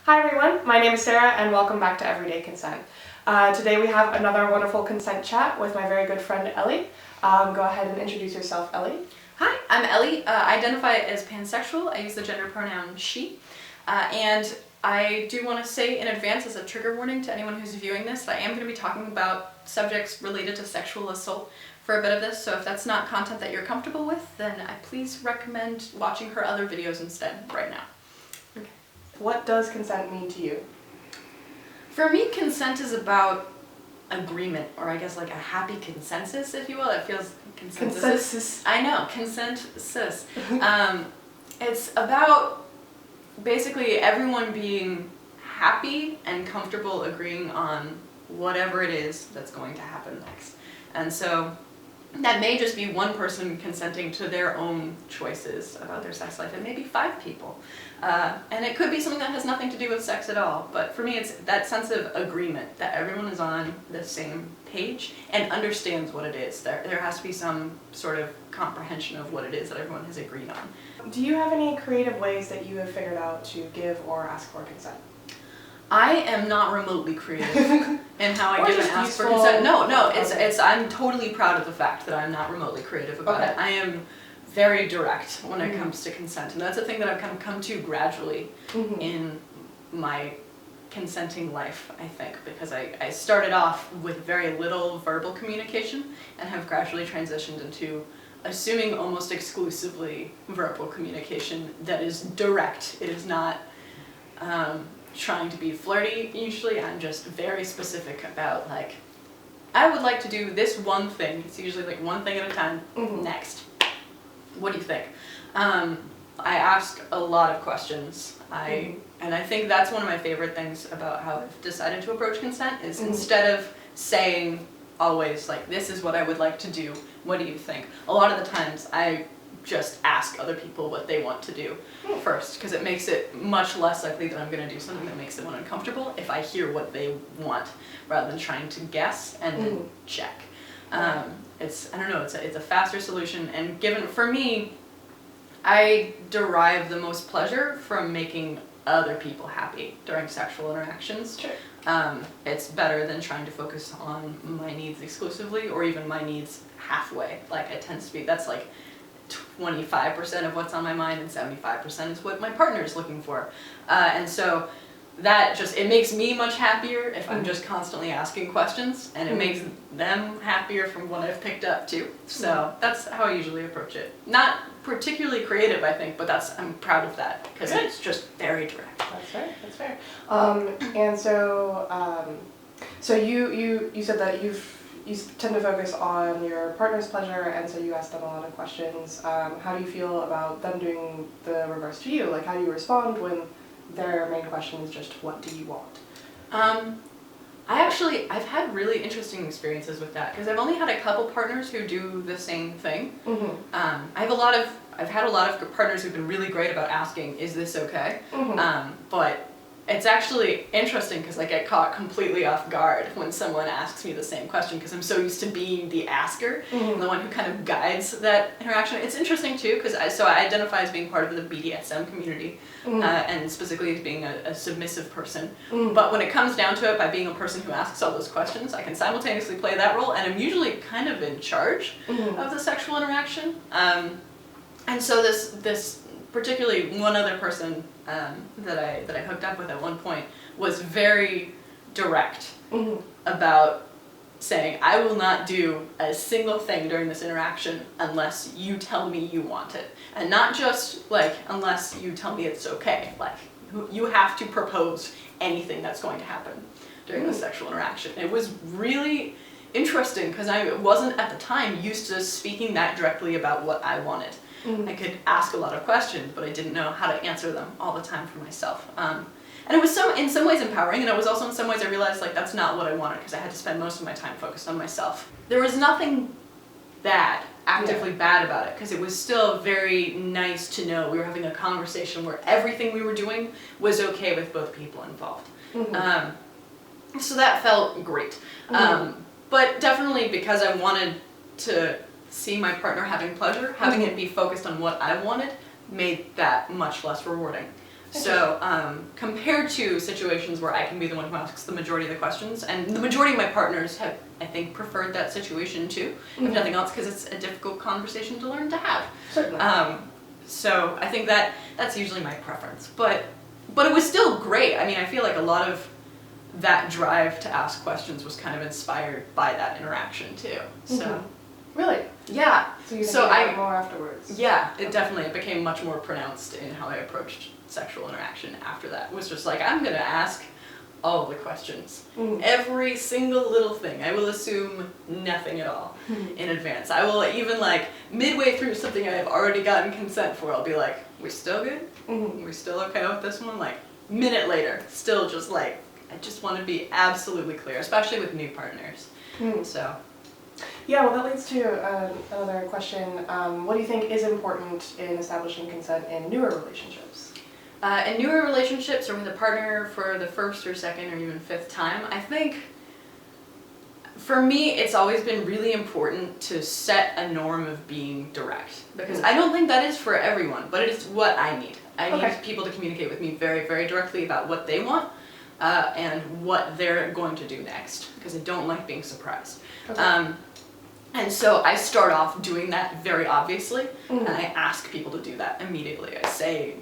Hi everyone, my name is Sarah and welcome back to Everyday Consent. Today we have another wonderful consent chat with my very good friend Ellie. Go ahead and introduce yourself, Ellie. Hi, I'm Ellie. I identify as pansexual. I use the gender pronoun she. And I do want to say in advance as a trigger warning to anyone who's viewing this that I am going to be talking about subjects related to sexual assault for a bit of this, so if that's not content that you're comfortable with, then I please recommend watching her other videos instead right now. Okay. What does consent mean to you? For me, consent is about agreement, or I guess like a happy consensus, if you will. It feels consensus. I know, consensus. It's about basically everyone being happy and comfortable agreeing on whatever it is that's going to happen next. And so that may just be one person consenting to their own choices about their sex life, and maybe 5 people. And it could be something that has nothing to do with sex at all, but for me it's that sense of agreement, that everyone is on the same page and understands what it is. There has to be some sort of comprehension of what it is that everyone has agreed on. Do you have any creative ways that you have figured out to give or ask for consent? I am not remotely creative in how I give and ask for useful. consent. No, it's I'm totally proud of the fact that I'm not remotely creative about it. I am very direct when it comes to consent, and that's a thing that I've kind of come to gradually in my consenting life, I think, because I started off with very little verbal communication and have gradually transitioned into assuming almost exclusively verbal communication that is direct. It is not trying to be flirty. Usually I'm just very specific about, like, I would like to do this one thing. It's usually like one thing at a time. Next. What do you think? I ask a lot of questions. And I think that's one of my favorite things about how I've decided to approach consent is instead of saying always like, this is what I would like to do, what do you think? A lot of the times I just ask other people what they want to do first, because it makes it much less likely that I'm going to do something that makes someone uncomfortable if I hear what they want rather than trying to guess and then check. I don't know, it's a faster solution, and for me, I derive the most pleasure from making other people happy during sexual interactions. Sure. It's better than trying to focus on my needs exclusively, or even my needs halfway. Like, it tends to be, that's like 25% of what's on my mind, and 75% is what my partner is looking for. And so that it makes me much happier if I'm just constantly asking questions, and it makes them happier from what I've picked up too. So that's how I usually approach it. Not particularly creative, I think, but I'm proud of that because it's just very direct. That's fair. And so, so you said that you tend to focus on your partner's pleasure, and so you ask them a lot of questions. How do you feel about them doing the reverse to you? Like, how do you respond when their main question is just, what do you want? I've had really interesting experiences with that, because I've only had a couple partners who do the same thing. I've had a lot of partners who've been really great about asking, is this okay? But it's actually interesting because I get caught completely off guard when someone asks me the same question, because I'm so used to being the asker and the one who kind of guides that interaction. It's interesting too, because I identify as being part of the BDSM community, and specifically as being a submissive person. But when it comes down to it, by being a person who asks all those questions, I can simultaneously play that role, and I'm usually kind of in charge of the sexual interaction. And so this particularly one other person that I hooked up with at one point was very direct about saying, I will not do a single thing during this interaction unless you tell me you want it. And not just like, unless you tell me it's okay. Like, you have to propose anything that's going to happen during the sexual interaction. It was really interesting because I wasn't at the time used to speaking that directly about what I wanted. I could ask a lot of questions, but I didn't know how to answer them all the time for myself. And it was in some ways empowering, and it was also in some ways I realized like that's not what I wanted, because I had to spend most of my time focused on myself. There was nothing actively bad about it, because it was still very nice to know we were having a conversation where everything we were doing was okay with both people involved. So that felt great. But definitely because I wanted to see my partner having pleasure, having it be focused on what I wanted made that much less rewarding. So compared to situations where I can be the one who asks the majority of the questions, and the majority of my partners have, I think, preferred that situation too, if nothing else, because it's a difficult conversation to learn to have. Certainly. So I think that's usually my preference. But it was still great. I mean, I feel like a lot of that drive to ask questions was kind of inspired by that interaction too. So Really? yeah. So you think about it more afterwards? Yeah, it became much more pronounced in how I approached sexual interaction after that. It was just like, I'm gonna ask all the questions. Every single little thing. I will assume nothing at all in advance. I will even, like, midway through something I've already gotten consent for, I'll be like, we still good? We still okay with this one? Like, minute later, still just like, I just want to be absolutely clear, especially with new partners. So. Yeah, well, that leads to another question. What do you think is important in establishing consent in newer relationships? In newer relationships or with a partner for the first or second or even fifth time, I think for me it's always been really important to set a norm of being direct, because I don't think that is for everyone, but it is what I need. I need people to communicate with me very, very directly about what they want and what they're going to do next, because I don't like being surprised. And so I start off doing that very obviously, and I ask people to do that immediately. I say,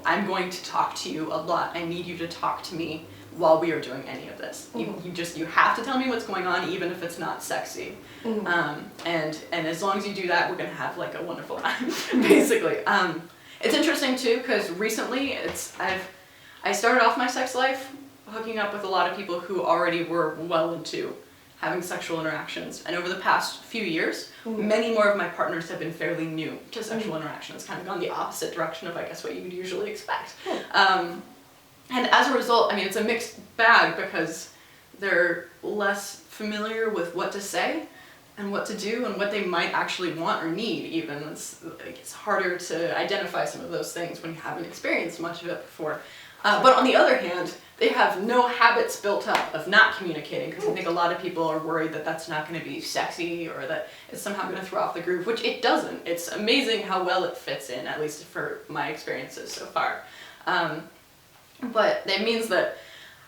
I'm going to talk to you a lot. I need you to talk to me while we are doing any of this. You have to tell me what's going on, even if it's not sexy. And as long as you do that, we're gonna have like a wonderful time, basically. It's interesting too, because recently I started off my sex life hooking up with a lot of people who already were well into having sexual interactions, and over the past few years, many more of my partners have been fairly new to sexual interaction. It's kind of gone the opposite direction of, I guess, what you would usually expect. And as a result, I mean, it's a mixed bag, because they're less familiar with what to say and what to do and what they might actually want or need even. It's harder to identify some of those things when you haven't experienced much of it before. But on the other hand, they have no habits built up of not communicating, because I think a lot of people are worried that that's not going to be sexy or that it's somehow going to throw off the groove, which it doesn't. It's amazing how well it fits in, at least for my experiences so far. But it means that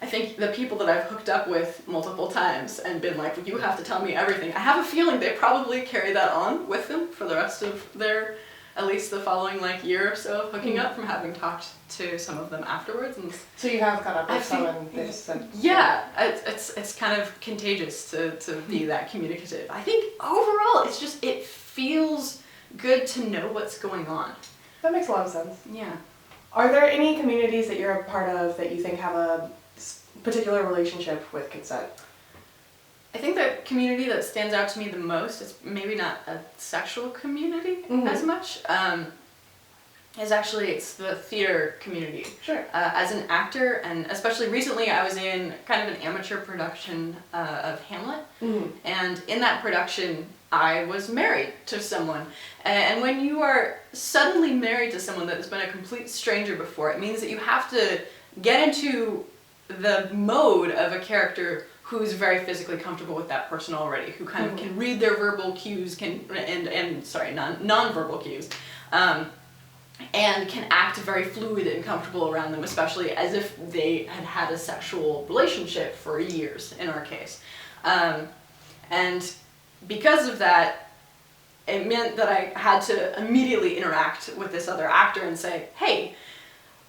I think the people that I've hooked up with multiple times and been like, you have to tell me everything, I have a feeling they probably carry that on with them for the rest of their, at least the following year or so of hooking up, from having talked to some of them afterwards. And so you have caught up with someone they've said. Yeah, it's kind of contagious to be that communicative. I think overall it feels good to know what's going on. That makes a lot of sense. Yeah. Are there any communities that you're a part of that you think have a particular relationship with consent? I think the community that stands out to me the most is maybe not a sexual community as much. It's the theater community. Sure. As an actor, and especially recently, I was in kind of an amateur production of Hamlet, and in that production, I was married to someone. And when you are suddenly married to someone that has been a complete stranger before, it means that you have to get into the mode of a character who's very physically comfortable with that person already, who kind of can read their verbal cues, non-verbal cues, and can act very fluid and comfortable around them, especially as if they had had a sexual relationship for years, in our case. And because of that, it meant that I had to immediately interact with this other actor and say, hey,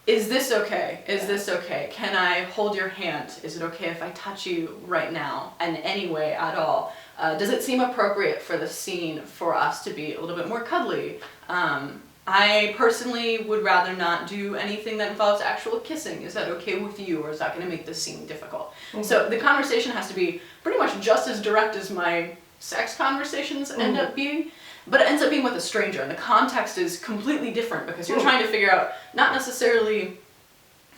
is this okay? Is this okay? Can I hold your hand? Is it okay if I touch you right now in any way at all? Does it seem appropriate for the scene for us to be a little bit more cuddly? I personally would rather not do anything that involves actual kissing. Is that okay with you, or is that going to make the scene difficult? So the conversation has to be pretty much just as direct as my sex conversations end up being, but it ends up being with a stranger, and the context is completely different, because you're trying to figure out not necessarily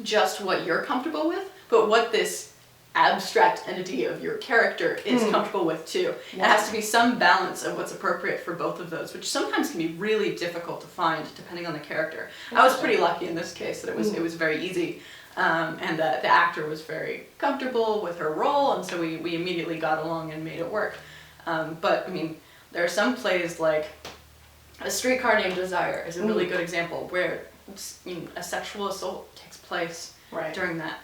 just what you're comfortable with, but what this abstract entity of your character is comfortable with too. Yeah. It has to be some balance of what's appropriate for both of those, which sometimes can be really difficult to find depending on the character. I was pretty lucky in this case that it was very easy, and that the actor was very comfortable with her role, and so we immediately got along and made it work. But I mean, there are some plays like A Streetcar Named Desire is a really good example, where a sexual assault takes place Right. during that.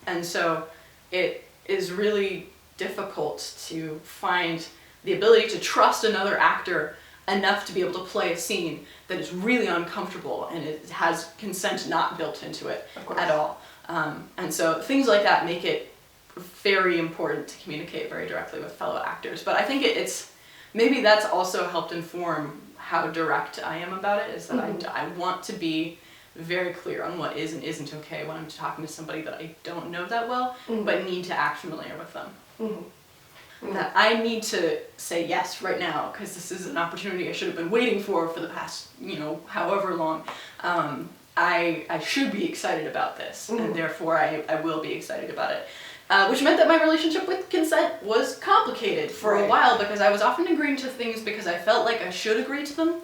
And so it is really difficult to find the ability to trust another actor enough to be able to play a scene that is really uncomfortable and it has consent not built into it at all. And so things like that make it very important to communicate very directly with fellow actors. But I think it's maybe that's also helped inform how direct I am about it, is that I want to be very clear on what is and isn't okay when I'm talking to somebody that I don't know that well, but need to act familiar with them. That I need to say yes right now because this is an opportunity I should have been waiting for the past, however long. I should be excited about this, and therefore I will be excited about it. Which meant that my relationship with consent was complicated for a while because I was often agreeing to things because I felt like I should agree to them.